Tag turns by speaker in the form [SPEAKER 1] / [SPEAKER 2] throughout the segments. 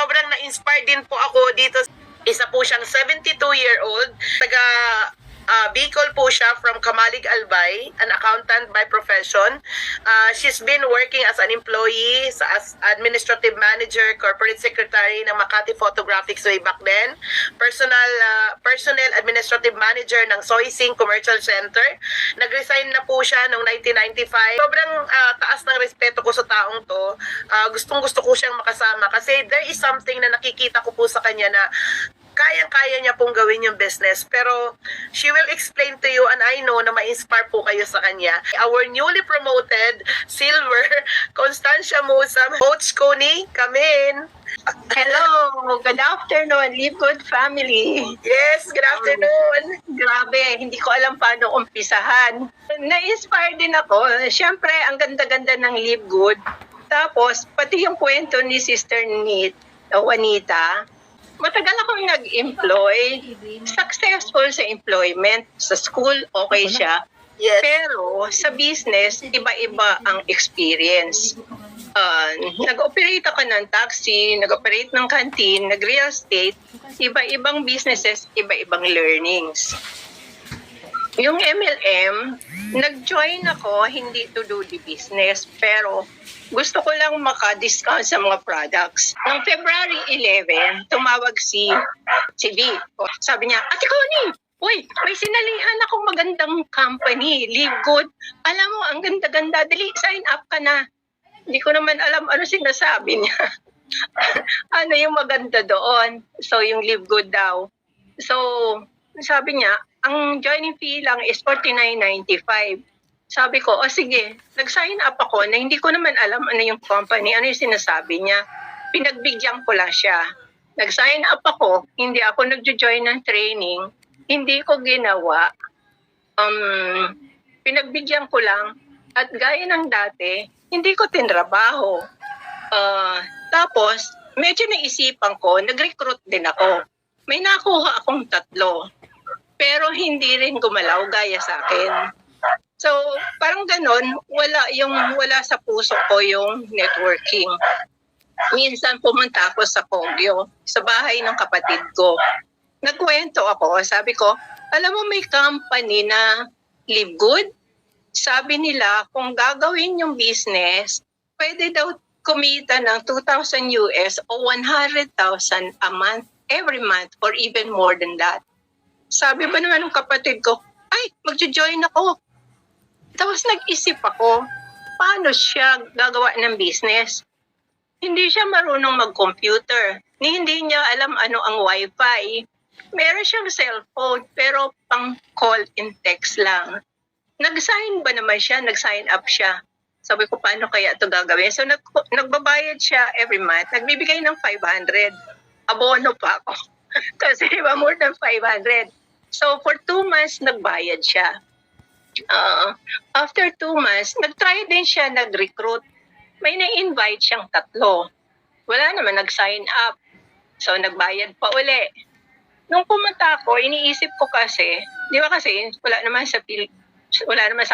[SPEAKER 1] sobrang na-inspire din po ako dito. Isa po siyang 72-year-old, taga Bicol po siya, from Kamalig Albay, an accountant by profession. She's been working as an employee, as administrative manager, corporate secretary ng Makati Photographics way back then. Personnel administrative manager ng Soy Sing Commercial Center. Nag-resign na po siya noong 1995. Sobrang taas ng respeto ko sa taong to. Gustong-gusto ko siyang makasama kasi there is something na nakikita ko po sa kanya na kayang-kaya niya pong gawin yung business. Pero she will explain to you, and I know na ma-inspire po kayo sa kanya. Our newly promoted silver, Constancia Musam, Coach Connie, come in.
[SPEAKER 2] Hello, good afternoon, Live Good family.
[SPEAKER 1] Yes, good afternoon.
[SPEAKER 2] Grabe, hindi ko alam paano umpisahan. Na-inspire din ako. Siyempre, ang ganda-ganda ng Live Good. Tapos, pati yung kwento ni Sister Juanita, matagal akong nag-employ, successful sa employment. Sa school, okay siya.
[SPEAKER 1] Yes.
[SPEAKER 2] Pero sa business, iba-iba ang experience. Nag-operate ako ng taxi, nag-operate ng canteen, nag-real estate, iba-ibang businesses, iba-ibang learnings. Yung MLM, nag-join ako, hindi to do the business, pero gusto ko lang maka-discount sa mga products. Noong February 11, tumawag si V. Sabi niya, Ate Connie, uy, may sinalihan akong magandang company, Live Good. Alam mo, ang ganda-ganda, dali, sign up ka na. Hindi ko naman alam ano sinasabi niya. Ano yung maganda doon? So, yung Live Good daw. So, sabi niya, ang joining fee lang is $49.95. Sabi ko, sige, nag-sign up ako na hindi ko naman alam ano yung company, ano yung sinasabi niya. Pinagbigyan ko lang siya. Nag-sign up ako, hindi ako nag-join ng training, hindi ko ginawa. Pinagbigyan ko lang at gaya ng dati, hindi ko tinrabaho. Tapos, medyo naisipan ko, nag-recruit din ako. May nakuha akong 3. Pero hindi rin gumalaw gaya sa akin. So, parang ganun, wala sa puso ko yung networking. Minsan pumunta ako sa Kogyo, sa bahay ng kapatid ko. Nagkwento ako, sabi ko, alam mo may company na Live Good? Sabi nila, kung gagawin yung business, pwede daw kumita ng $2,000 US o $100,000 a month, every month, or even more than that. Sabi ba naman ng kapatid ko, ay, magjo-join ako. Tapos nag-isip ako, paano siya gagawa ng business? Hindi siya marunong mag-computer. Hindi niya alam ano ang wifi. Meron siyang cellphone, pero pang call and text lang. Nag-sign ba naman siya? Nag-sign up siya. Sabi ko, paano kaya ito gagawin? So nagbabayad siya every month. Nagbibigay ng 500. Abono pa ako. Kasi iba more than 500. So for 2 months, nagbayad siya. After 2 months, nag-try din siya, nag-recruit. May na-invite siyang 3. Wala naman, nag-sign up. So, nagbayad pa uli. Nung pumunta ako, iniisip ko kasi, di ba kasi, wala naman sa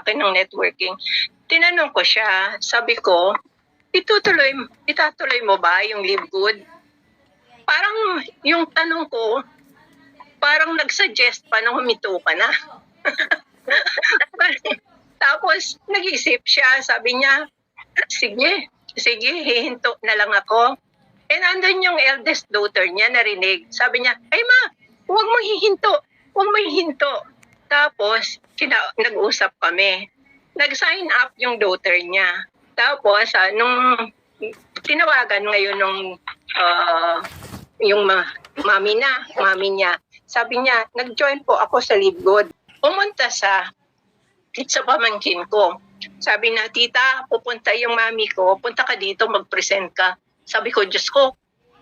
[SPEAKER 2] akin ng networking. Tinanong ko siya, sabi ko, itatuloy mo ba yung Live Good? Parang yung tanong ko, parang nag-suggest pa na huminto ka na. Tapos, nag-isip siya. Sabi niya, sige, hihinto na lang ako. And andun yung eldest daughter niya, narinig. Sabi niya, ay ma, huwag mo hihinto. Tapos, nag-usap kami. Nag-sign up yung daughter niya. Tapos, nung tinawagan ngayon nung yung mami niya, sabi niya, nag-join po ako sa Live Good. Pumunta sa pamangkin ko. Sabi na, tita, pupunta yung mami ko, punta ka dito, mag-present ka. Sabi ko, Diyos ko,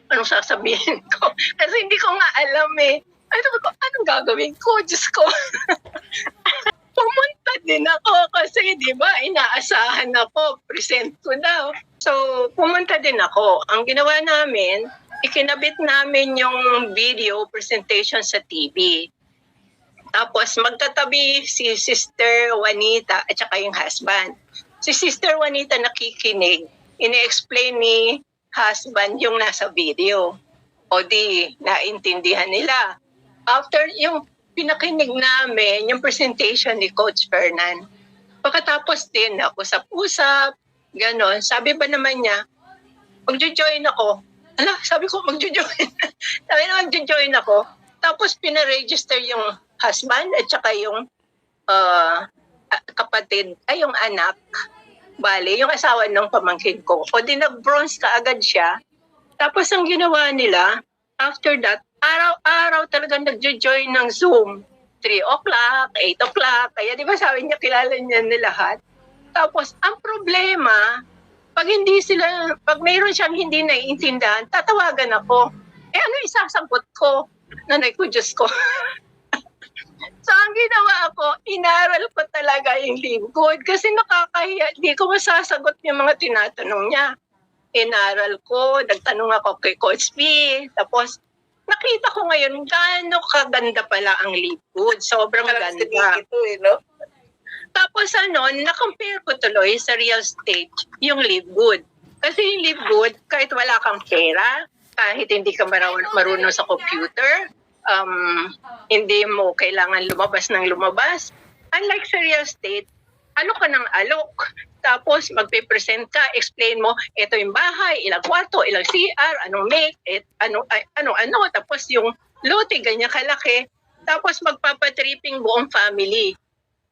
[SPEAKER 2] anong sasabihin ko? Kasi hindi ko nga alam eh. Anong gagawin ko? Diyos ko. Pumunta din ako kasi, di ba, inaasahan ako, present ko daw. So, pumunta din ako. Ang ginawa namin, ikinabit namin yung video presentation sa TV. Tapos magkatabi si Sister Juanita at saka yung husband. Si Sister Juanita nakikinig. Ine-explain ni husband yung nasa video. O di, naintindihan nila. After yung pinakinig namin, yung presentation ni Coach Fernan, pagkatapos din, usap-usap, ganon. Sabi ba naman niya, magjo-join ako. Ala, sabi ko, magjo-join. Sabi na, magjo-join ako. Tapos, pinaregister yung husband at saka yung kapatid, ay yung anak. Bale, yung asawa ng pamangkin ko. O di nag-bronze ka agad siya. Tapos, ang ginawa nila, after that, araw-araw talagang nagjo-join ng Zoom. 3 o'clock, 8 o'clock. Kaya di ba sabi niya, kilala niya na lahat. Tapos, ang problema, pag mayroon siyang hindi naiintindihan, tatawagan ako. Eh ano isasagot ko? Nanay ko, Diyos ko. So, ang ginawa ko, inaral ko talaga yung Live Good kasi nakakahiya. Hindi ko masasagot yung mga tinatanong niya. Inaral ko, nagtanong ako kay Coach B. Tapos, nakita ko ngayon gaano kaganda pala ang Live Good. Sobrang ganda.
[SPEAKER 1] Ito, no?
[SPEAKER 2] Tapos na-compare ko tuloy sa real estate yung Live Good. Kasi yung Live Good, kahit wala kang pera, kahit hindi ka marunong sa computer, hindi mo kailangan lumabas ng lumabas. Unlike sa real estate, alok ka ng alok. Tapos magpe-present ka, explain mo, ito yung bahay, ilang kwarto, ilang CR, anong make, ano. Tapos yung lote, ganyan kalaki. Tapos magpapatripping buong family.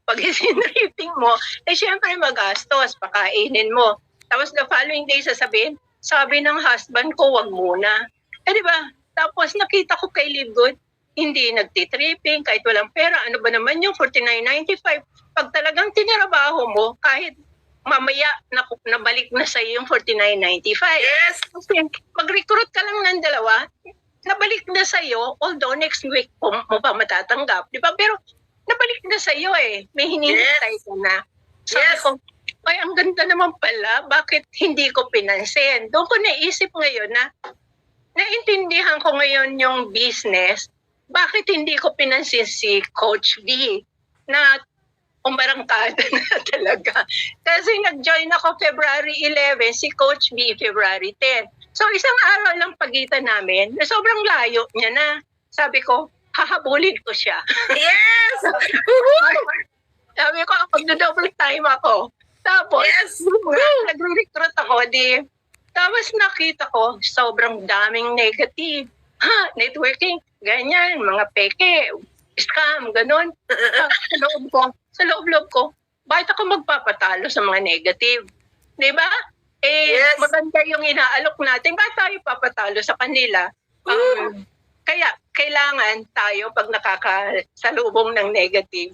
[SPEAKER 2] Pag sinripping mo, syempre magastos, pakainin mo. Tapos the following day sasabihin, sabi ng husband ko, wag muna. Di ba? Tapos nakita ko kay Live Good, hindi nagtitripping, kahit walang pera. Ano ba naman yung 49.95? Pag talagang tinirabaho mo, kahit mamaya nabalik na sa iyo yung 49.95.
[SPEAKER 1] Yes!
[SPEAKER 2] Kasi mag-recruit ka lang ng dalawa, nabalik na sa iyo, although next week mo pa matatanggap. Di ba? Pero nabalik na sa iyo eh. May hinihintay ka na. Sabi ko, ay, ang ganda naman pala. Bakit hindi ko pinansin? Doon ko naisip ngayon na naintindihan ko ngayon yung business. Bakit hindi ko pinansin si Coach B na umbarangkada na talaga. Kasi nag-join ako February 11, si Coach B February 10. So isang araw lang pagitan namin na sobrang layo niya na. Sabi ko, hahabulin ko siya.
[SPEAKER 1] Yes!
[SPEAKER 2] Sabi ko, mag-double time ako. Tapos,
[SPEAKER 1] Yes!
[SPEAKER 2] nagre-recruit ako. Tapos nakita ko, sobrang daming negative. Networking, ganyan, mga peke, scam, ganun. Sa loob-loob ko, bakit ako magpapatalo sa mga negative? Di ba?
[SPEAKER 1] Yes.
[SPEAKER 2] Maganda yung inaalok natin. Bakit tayo papatalo sa kanila? Kaya, kailangan tayo, pag nakakasalubong ng negative,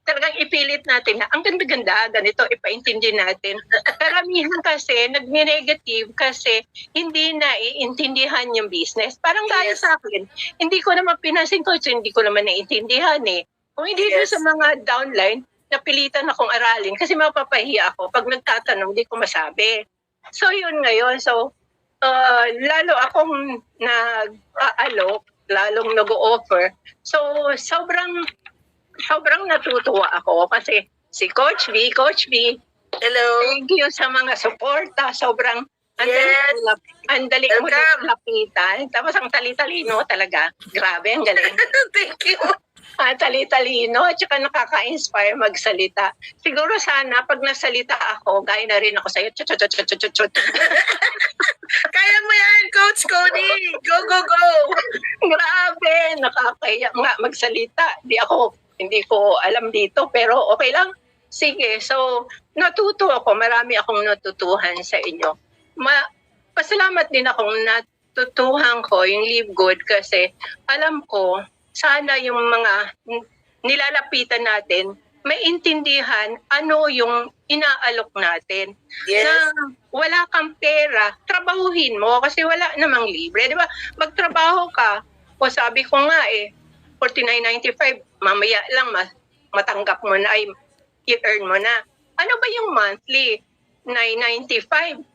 [SPEAKER 2] talagang ipilit natin na ang ganda-ganda, ganito, ipaintindi natin. Karamihan kasi, nag-negative kasi hindi na iintindihan yung business. Parang gaya sa akin, hindi ko naman pinansin ko, hindi ko naman naiintindihan eh. Kung hindi doon sa mga downline, napilitan akong aralin kasi mapapahiya ako. Pag nagtatanong, hindi ko masabi. So, yun ngayon. So, lalo akong nag-aalok, lalong nag-o-offer. So, sobrang natutuwa ako kasi si Coach B,
[SPEAKER 1] Hello.
[SPEAKER 2] thank you sa mga suporta. Sobrang andali mo lapitan. Tapos ang tali-talino talaga. Grabe, ang galing.
[SPEAKER 1] Thank you.
[SPEAKER 2] Tali-talino at saka nakaka-inspire magsalita. Siguro sana pag nasalita ako, gaya na rin ako sa'yo. Chut.
[SPEAKER 1] Kaya mo yan, Coach Cody. Go, go, go.
[SPEAKER 2] Grabe, nakakaya nga magsalita. Hindi ko alam dito, pero okay lang. Sige, so natuto ako. Marami akong natutuhan sa inyo. Pasalamat din akong natutuhan ko yung Live Good kasi alam ko, sana yung mga nilalapitan natin, maintindihan ano yung inaalok natin.
[SPEAKER 1] Yes.
[SPEAKER 2] Na wala kang pera, trabahuhin mo kasi wala namang libre. Di ba? Magtrabaho ka. O sabi ko nga $49.95, mamaya lang matanggap mo na, i-earn mo na. Ano ba yung monthly? $9.95.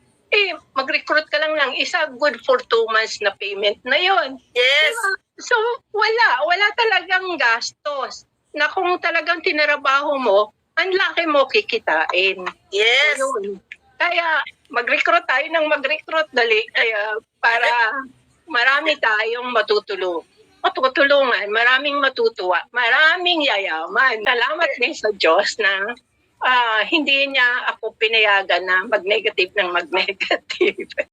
[SPEAKER 2] Mag-recruit ka lang ng isa, good for 2 months na payment na yon.
[SPEAKER 1] Yes.
[SPEAKER 2] Diba? So, wala talagang gastos na kung talagang tinarabaho mo, ang laki mo kikitain.
[SPEAKER 1] Yes.
[SPEAKER 2] Ayun. Kaya mag-recruit tayo ng mag-recruit dali. Kaya para marami tayong matutulungan, maraming matutuwa, maraming yayaman. Salamat din sa Diyos na hindi niya ako pinayagan na mag-negative ng mag-negative.